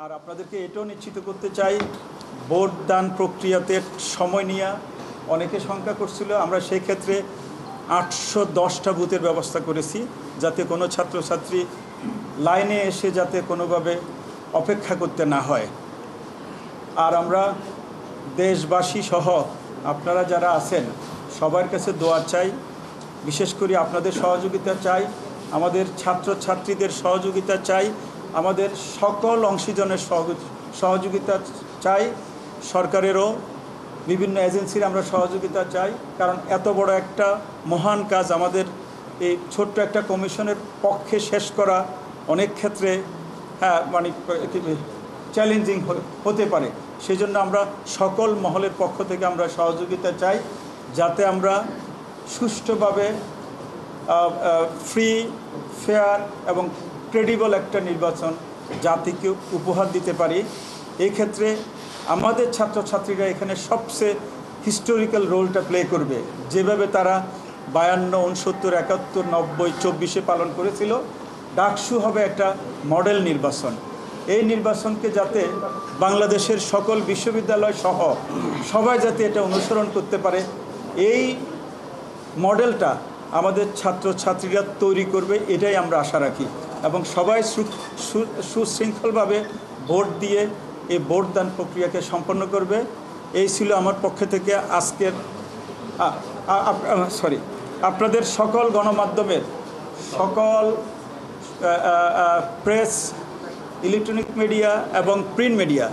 আর আপনাদেরকে এটাও নিশ্চিত করতে চাই, ভোট দান প্রক্রিয়াতে সময় নিয়ে অনেকে শঙ্কা করছিল। আমরা সেই ক্ষেত্রে 810টা বুথের ব্যবস্থা করেছি, যাতে কোনো ছাত্রছাত্রী লাইনে এসে যাতে কোনোভাবে অপেক্ষা করতে না হয়। আর আমরা দেশবাসী সহ আপনারা যারা আছেন সবার কাছে দোয়া চাই, বিশেষ করে আপনাদের সহযোগিতা চাই, আমাদের ছাত্রছাত্রীদের সহযোগিতা চাই, আমাদের সকল অংশীজনের সহযোগিতা চাই, সরকারেরও বিভিন্ন এজেন্সির আমরা সহযোগিতা চাই। কারণ এত বড় একটা মহান কাজ আমাদের এই ছোট্ট একটা কমিশনের পক্ষে শেষ করা অনেক ক্ষেত্রে মানে চ্যালেঞ্জিং হতে পারে। সেই জন্য আমরা সকল মহলের পক্ষ থেকে আমরা সহযোগিতা চাই, যাতে আমরা সুষ্ঠুভাবে ফ্রি, ফেয়ার এবং ক্রেডিবল একটা নির্বাচন জাতিকে উপহার দিতে পারি। এই ক্ষেত্রে আমাদের ছাত্রছাত্রীরা এখানে সবচেয়ে হিস্টোরিক্যাল রোলটা প্লে করবে। যেভাবে তারা 52, 69, 71, 90, 24-এ পালন করেছিল, ডাকসু হবে একটা মডেল নির্বাচন। এই নির্বাচনকে যাতে বাংলাদেশের সকল বিশ্ববিদ্যালয় সহ সবাই যাতে এটা অনুসরণ করতে পারে, এই মডেলটা আমাদের ছাত্রছাত্রীরা তৈরি করবে, এটাই আমরা আশা রাখি। এবং সবাই সুশৃঙ্খলভাবে ভোট দিয়ে এই ভোটদান প্রক্রিয়াকে সম্পন্ন করবে। এই ছিল আমার পক্ষ থেকে আজকের আপনাদের সকল গণমাধ্যমের, সকল প্রেস, ইলেকট্রনিক মিডিয়া এবং প্রিন্ট মিডিয়া,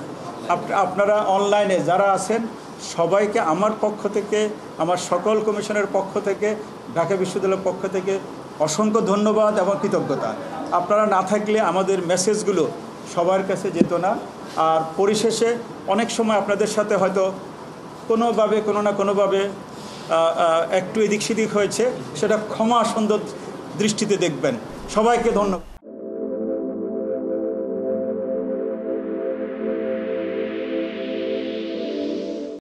আপনারা অনলাইনে যারা আছেন সবাইকে আমার পক্ষ থেকে, আমার সকল কমিশনের পক্ষ থেকে, ঢাকা বিশ্ববিদ্যালয়ের পক্ষ থেকে অসংখ্য ধন্যবাদ এবং কৃতজ্ঞতা। আপনারা না থাকলে আমাদের মেসেজগুলো সবার কাছে যেত না। আর পরিশেষে অনেক সময় আপনাদের সাথে হয়তো কোনোভাবে কোনো না কোনোভাবে একটু এদিক সেদিক হয়েছে, সেটা ক্ষমা সুন্দর দৃষ্টিতে দেখবেন। সবাইকে ধন্যবাদ।